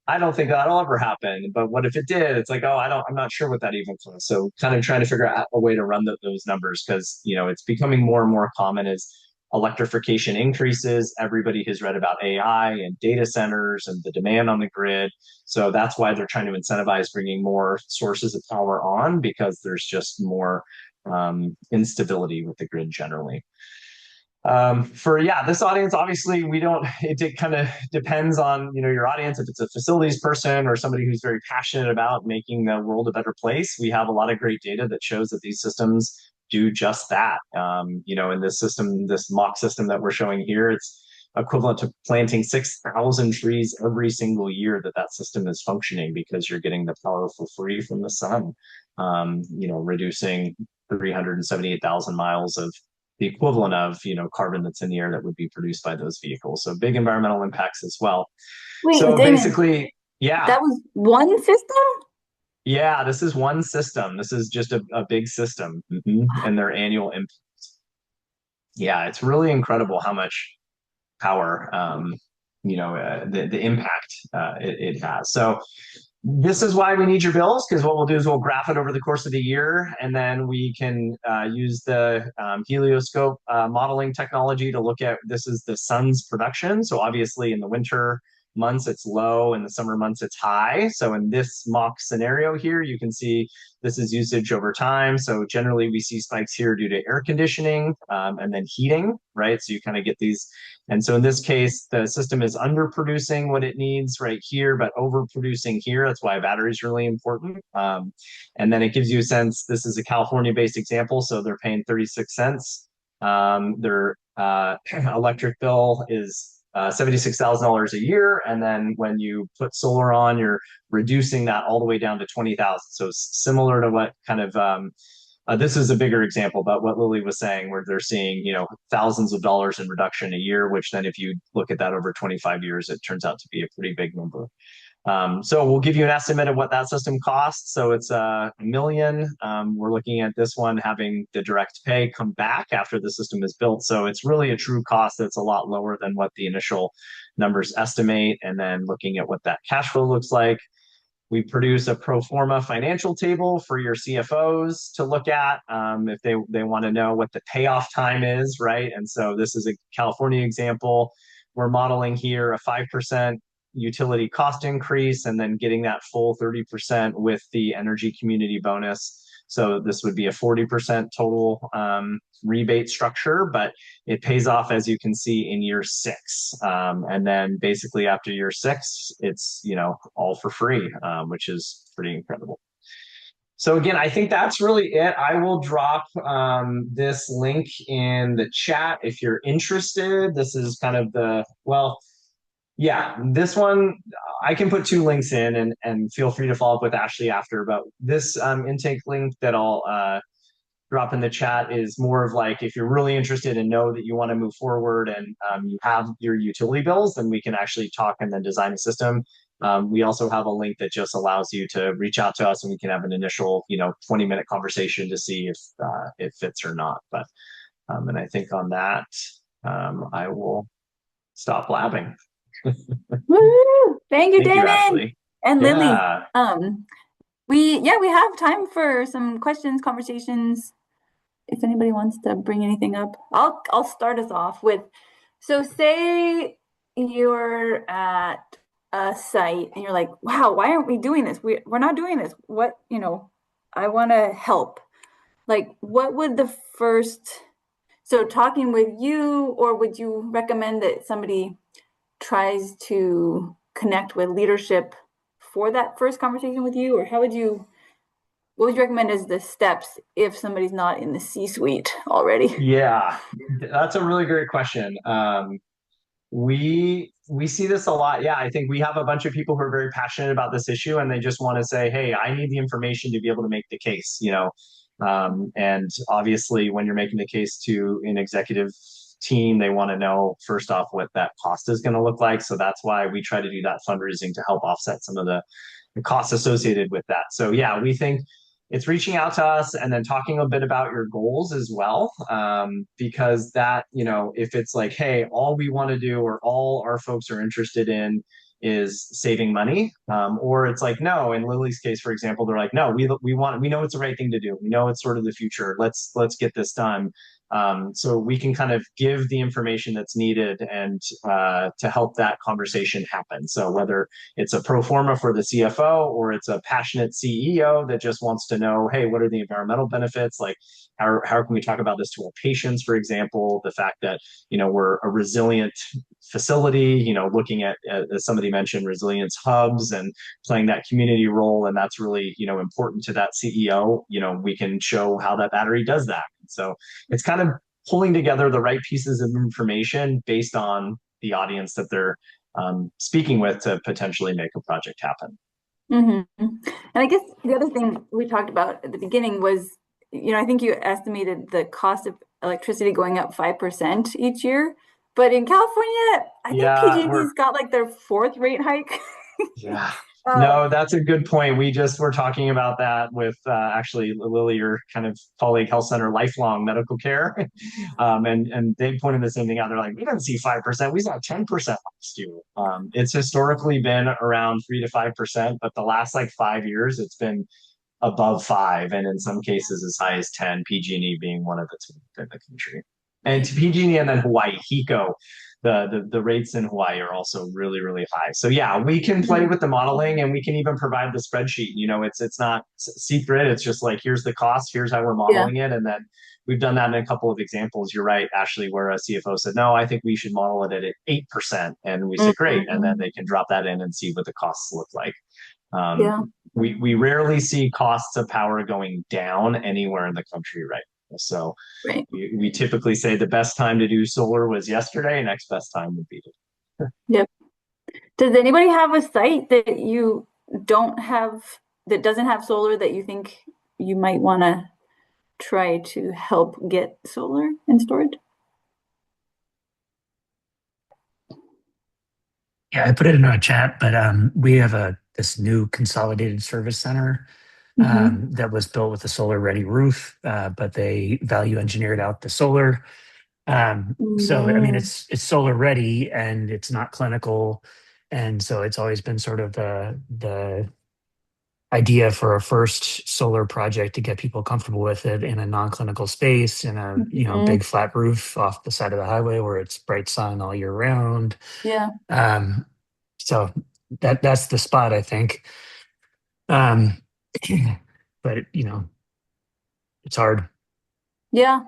I don't think that'll ever happen. But what if it did? It's like, oh, I'm not sure what that even was. So kind of trying to figure out a way to run those numbers, because, it's becoming more and more common as electrification increases. Everybody has read about AI and data centers and the demand on the grid. So that's why they're trying to incentivize bringing more sources of power on, because there's just more instability with the grid generally. This audience, obviously it kind of depends on your audience. If it's a facilities person or somebody who's very passionate about making the world a better place, we have a lot of great data that shows that these systems do just that. In this system, this mock system that we're showing here, it's equivalent to planting 6,000 trees every single year that system is functioning, because you're getting the power for free from the sun. Reducing 378,000 miles of the equivalent of carbon that's in the air that would be produced by those vehicles. So big environmental impacts as well. Wait, so Damon, basically, yeah, that was one system? Yeah, this is one system. This is just a big system. And their annual impacts. Yeah, it's really incredible how much power the impact it has. So this is why we need your bills, because what we'll do is we'll graph it over the course of the year, and then we can use the helioscope modeling technology to look at, this is the sun's production. So obviously in the winter months it's low, in the summer months it's high. So in this mock scenario here, you can see this is usage over time. So generally we see spikes here due to air conditioning and then heating, right? So you kind of get these. And so in this case, the system is underproducing what it needs right here, but overproducing here. That's why a battery is really important. And then it gives you a sense, this is a California-based example, so they're paying 36 cents. Their electric bill is $76,000 a year. And then when you put solar on, you're reducing that all the way down to 20,000. So similar to what kind of, this is a bigger example, but what Lily was saying, where they're seeing, thousands of dollars in reduction a year, which then if you look at that over 25 years, it turns out to be a pretty big number. So we'll give you an estimate of what that system costs. So it's $1 million. We're looking at this one having the direct pay come back after the system is built. So it's really a true cost that's a lot lower than what the initial numbers estimate. And then looking at what that cash flow looks like. We produce a pro forma financial table for your CFOs to look at if they want to know what the payoff time is, right? And so this is a California example. We're modeling here a 5% utility cost increase, and then getting that full 30% with the energy community bonus. So this would be a 40% total rebate structure, but it pays off, as you can see, in year 6. And then basically after year 6, it's, all for free, which is pretty incredible. So again, I think that's really it. I will drop this link in the chat if you're interested. This is kind of this one, I can put 2 links in, and feel free to follow up with Ashley after. But this intake link that I'll drop in the chat is more of like, if you're really interested and know that you want to move forward and you have your utility bills, then we can actually talk and then design a system. We also have a link that just allows you to reach out to us and we can have an initial, 20-minute conversation to see if it fits or not. But and I think on that, I will stop blabbing. Woo! Thank you, Thank you, Damon Ashley. and Lily. Yeah. We have time for some questions, conversations. If anybody wants to bring anything up, I'll start us off with. So say you're at a site and you're like, wow, why aren't we doing this? We're not doing this. What, I want to help. Like, what would the first, so talking with you, or would you recommend that somebody tries to connect with leadership for that first conversation with you? Or what would you recommend as the steps if somebody's not in the C-suite already? Yeah, that's a really great question. We see this a lot. Yeah, I think we have a bunch of people who are very passionate about this issue, and they just want to say, "Hey, I need the information to be able to make the case." And obviously, when you're making the case to an executive team, they want to know first off what that cost is going to look like. So that's why we try to do that fundraising to help offset some of the costs associated with that. So yeah, we think it's reaching out to us and then talking a bit about your goals as well. Because that, if it's like, hey, all we want to do or all our folks are interested in is saving money, or it's like, no, in Lily's case, for example, they're like, no, we know it's the right thing to do. We know it's sort of the future. Let's get this done. So we can kind of give the information that's needed and to help that conversation happen. So whether it's a pro forma for the CFO or it's a passionate CEO that just wants to know, hey, what are the environmental benefits? Like, how can we talk about this to our patients, for example? The fact that, we're a resilient facility, looking at, as somebody mentioned, resilience hubs and playing that community role. And that's really, important to that CEO. We can show how that battery does that. So it's kind of pulling together the right pieces of information based on the audience that they're speaking with to potentially make a project happen. And I guess the other thing we talked about at the beginning was, I think you estimated the cost of electricity going up 5% each year. But in California, I think PG&E's got like their fourth rate hike. Yeah. No, that's a good point. We just were talking about that with actually Lily, your kind of colleague, Health Center Lifelong Medical Care. And they pointed the same thing out. They're like, we didn't see 5%. We saw 10% last year. It's historically been around 3 to 5%, but the last like 5 years, it's been above 5, and in some cases as high as 10, PG&E being one of the top in the country. And to PG&E and then Hawaii, HECO, the rates in Hawaii are also really, really high. So yeah, we can play with the modeling and we can even provide the spreadsheet. It's not secret. It's just like, here's the cost, here's how we're modeling it. And then we've done that in a couple of examples. You're right, Ashley, where a CFO said, no, I think we should model it at 8%. And we said, great. And then they can drop that in and see what the costs look like. We rarely see costs of power going down anywhere in the country right now. So we typically say the best time to do solar was yesterday, next best time would be today. Yep. Does anybody have a site that you don't have, that doesn't have solar, that you think you might want to try to help get solar installed? Yeah, I put it in our chat, but we have this new consolidated service center that was built with a solar ready roof, but they value engineered out the solar. So I mean, it's solar ready and it's not clinical, and so it's always been sort of the idea for a first solar project to get people comfortable with it in a non-clinical space in a big flat roof off the side of the highway where it's bright sun all year round. Yeah. So that's the spot, I think. But it's hard. Yeah,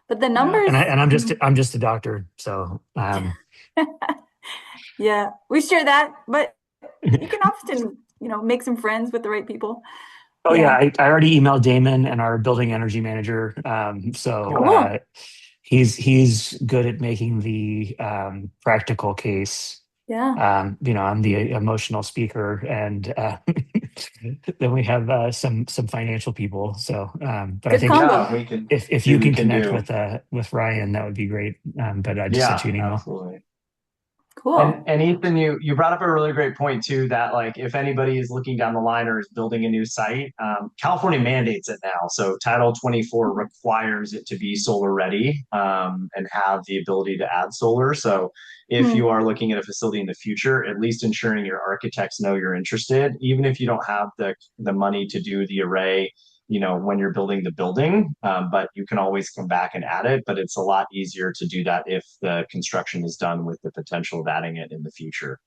but the numbers. And I'm just a doctor, so. Yeah, we share that, but you can often make some friends with the right people. Oh yeah, I already emailed Damon and our building energy manager. So he's good at making the practical case. Yeah. I'm the emotional speaker, and then we have some financial people. So, but I Good think combo. Yeah, we can if see you what we can can connect do. with Ryan, that would be great. But I just sent Yeah, you an email. absolutely. Cool. And Ethan, you brought up a really great point too, that like if anybody is looking down the line or is building a new site, California mandates it now. So Title 24 requires it to be solar ready, and have the ability to add solar. So if Hmm. you are looking at a facility in the future, at least ensuring your architects know you're interested, even if you don't have the money to do the array, when you're building the building, but you can always come back and add it. But it's a lot easier to do that if the construction is done with the potential of adding it in the future.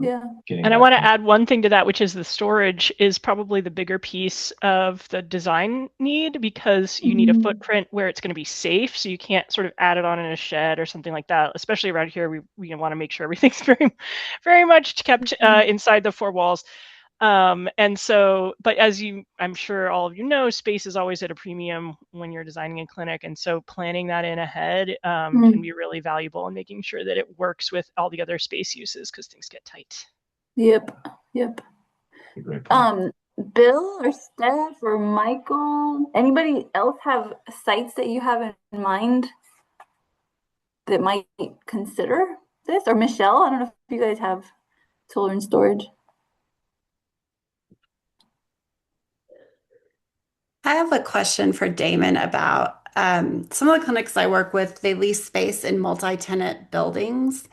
Yeah. Getting And I that. want to add one thing to that, which is the storage is probably the bigger piece of the design need, because you need a footprint where it's going to be safe. So you can't sort of add it on in a shed or something like that. Especially around here, we want to make sure everything's very much kept inside the four walls. And so, but I'm sure all of you know, space is always at a premium when you're designing a clinic. And so planning that in ahead can be really valuable in making sure that it works with all the other space uses, because things get tight. Yep. Great point. Bill or Steph or Michael, anybody else have sites that you have in mind that might consider this? Or Michelle, I don't know if you guys have solar and storage. I have a question for Damon about some of the clinics I work with, they lease space in multi-tenant buildings,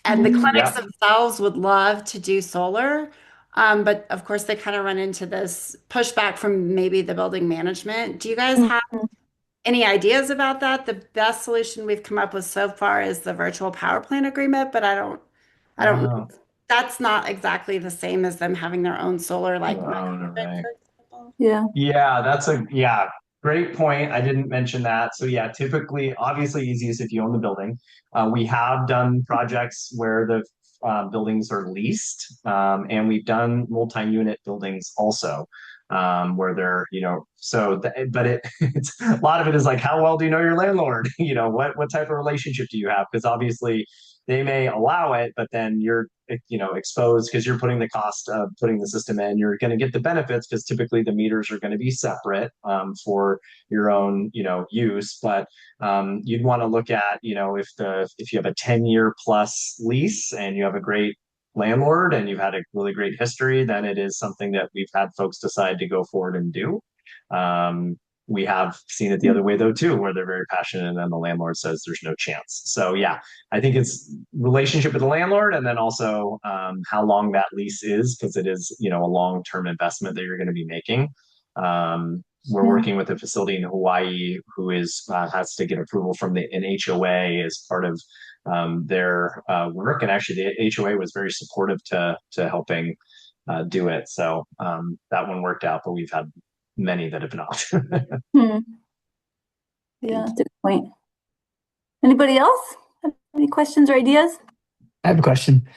and the clinics Yeah. themselves would love to do solar. But of course, they kind of run into this pushback from maybe the building management. Do you guys have any ideas about that? The best solution we've come up with so far is the virtual power plant agreement, but I don't, Oh, that's not exactly the same as them having their own solar like oh, microgrid, right. for example. Yeah. Yeah, great point. I didn't mention that. So yeah, typically, obviously easiest if you own the building. We have done projects where the buildings are leased, and we've done multi-unit buildings also, where they're, it's a lot of it is like, how well do you know your landlord? What type of relationship do you have? Because obviously they may allow it, but then you're exposed because you're putting the cost of putting the system in. You're going to get the benefits because typically the meters are going to be separate, for your own use. But you'd want to look at if you have a 10-year plus lease and you have a great landlord and you've had a really great history, then it is something that we've had folks decide to go forward and do. We have seen it the other way though too, where they're very passionate and then the landlord says there's no chance. So yeah, I think it's relationship with the landlord, and then also how long that lease is, because it is a long-term investment that you're going to be making. We're working with a facility in Hawaii who has to get approval from an HOA as part of their work, and actually the HOA was very supportive to helping do it. So that one worked out, but we've had many that have not. Yeah, that's a good point. Anybody else have any questions or ideas? I have a question.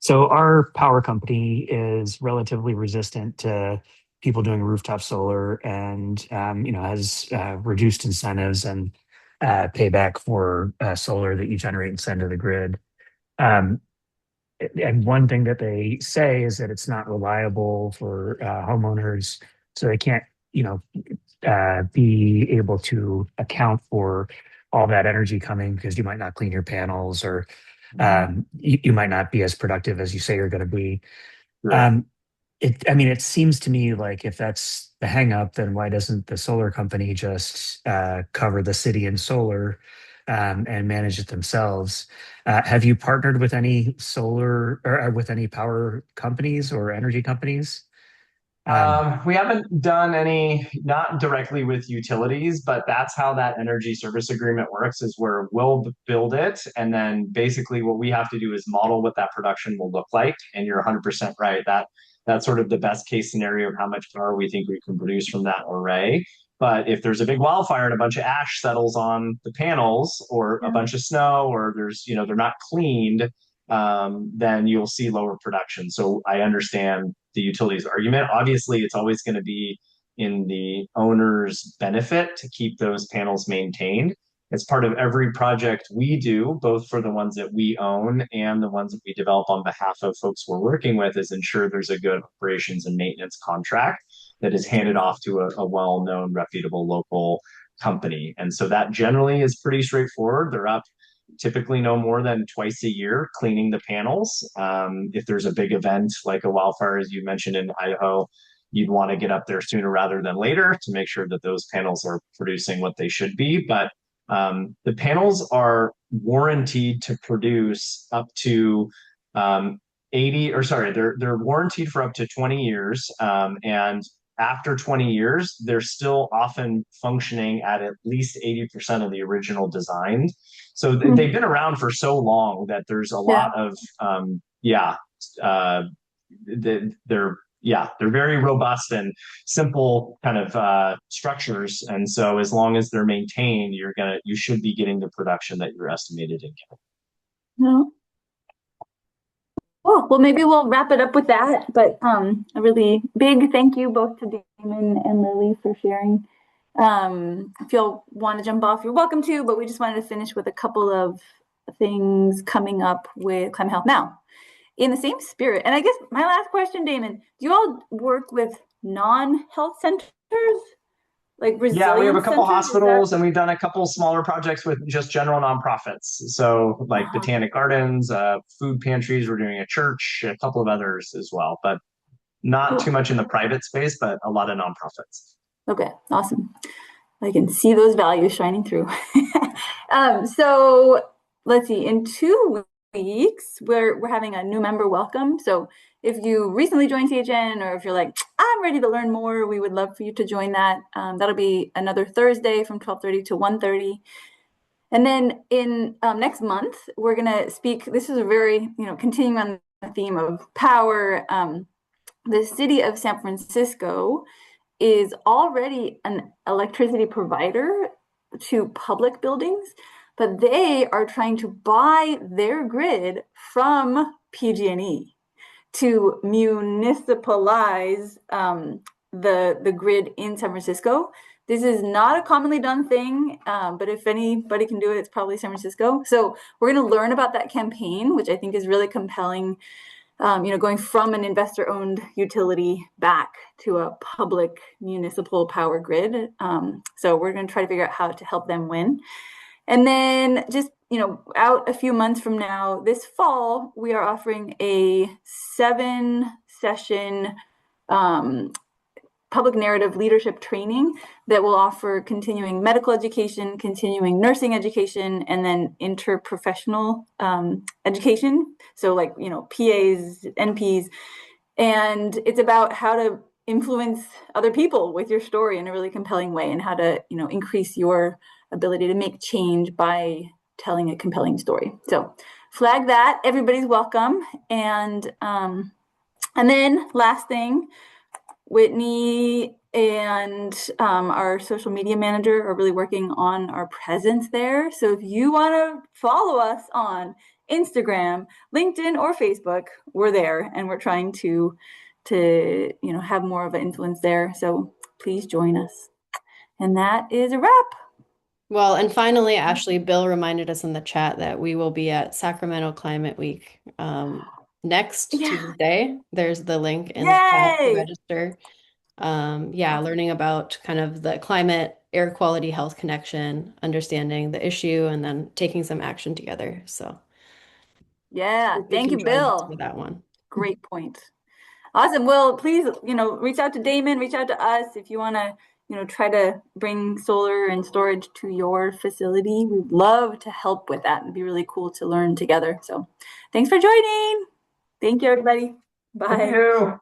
So our power company is relatively resistant to people doing rooftop solar, and has reduced incentives and payback for solar that you generate and send to the grid. Um, and one thing that they say is that it's not reliable for homeowners, so they can't, be able to account for all that energy coming, because you might not clean your panels, or you might not be as productive as you say you're going to be. Right. It seems to me like if that's the hang up, then why doesn't the solar company just cover the city in solar, and manage it themselves? Have you partnered with any solar or with any power companies or energy companies? We haven't done any, not directly with utilities, but that's how that energy service agreement works, is where we'll build it. And then basically what we have to do is model what that production will look like. And you're 100% right. That's sort of the best case scenario of how much power we think we can produce from that array. But if there's a big wildfire and a bunch of ash settles on the panels, or a bunch of snow, or they're not cleaned, then you'll see lower production. So I understand the utilities argument. Obviously, it's always going to be in the owner's benefit to keep those panels maintained. It's part of every project we do, both for the ones that we own and the ones that we develop on behalf of folks we're working with, is ensure there's a good operations and maintenance contract that is handed off to a well-known, reputable local company. And so that generally is pretty straightforward. They're up typically no more than twice a year cleaning the panels. If there's a big event like a wildfire, as you mentioned in Idaho, you'd want to get up there sooner rather than later to make sure that those panels are producing what they should be. But the panels are warranted to produce up to 80, or sorry, they're warranted for up to 20 years. And after 20 years, they're still often functioning at least 80% of the original design. So they've been around for so long that there's a lot of, they're very robust and simple kind of structures. And so as long as they're maintained, you should be getting the production that you're estimated in getting. No. Oh, well, maybe we'll wrap it up with that. But a really big thank you both to Damon and Lily for sharing. If you'll want to jump off, you're welcome to, but we just wanted to finish with a couple of things coming up with Climate Health Now. In the same spirit, and I guess my last question, Damon, do you all work with non-health centers? Like yeah, we have a couple centers, hospitals, and we've done a couple smaller projects with just general nonprofits. So like botanic gardens, food pantries, we're doing a church, a couple of others as well, but not too much in the private space, but a lot of nonprofits. Okay, awesome. I can see those values shining through. So let's see, in 2 weeks, we're having a new member welcome. So if you recently joined CHN, or if you're like, I'm ready to learn more, we would love for you to join that. That'll be another Thursday from 12:30 to 1:30. And then in next month, we're gonna speak, this is a very, continuing on the theme of power. The city of San Francisco is already an electricity provider to public buildings, but they are trying to buy their grid from PG&E to municipalize the grid in San Francisco. This is not a commonly done thing, but if anybody can do it, it's probably San Francisco. So we're going to learn about that campaign, which I think is really compelling. Going from an investor-owned utility back to a public municipal power grid. So we're going to try to figure out how to help them win. And then just, out a few months from now, this fall, we are offering a 7-session public narrative leadership training that will offer continuing medical education, continuing nursing education, and then interprofessional education. So like, PAs, NPs, and it's about how to influence other people with your story in a really compelling way, and how to, increase your ability to make change by telling a compelling story. So flag that, everybody's welcome. And then last thing, Whitney and our social media manager are really working on our presence there. So if you want to follow us on Instagram, LinkedIn, or Facebook, we're there, and we're trying to have more of an influence there. So please join us. And that is a wrap. Well, and finally, Ashley, Bill reminded us in the chat that we will be at Sacramento Climate Week next Tuesday. There's the link in the chat to register. Learning about kind of the climate, air quality, health connection, understanding the issue, and then taking some action together. So thank you, Bill, for that one. Great point. Awesome. Well, please, reach out to Damon, reach out to us if you want to, try to bring solar and storage to your facility. We'd love to help with that. It'd be really cool to learn together. So thanks for joining. Thank you, everybody. Bye. Thank you.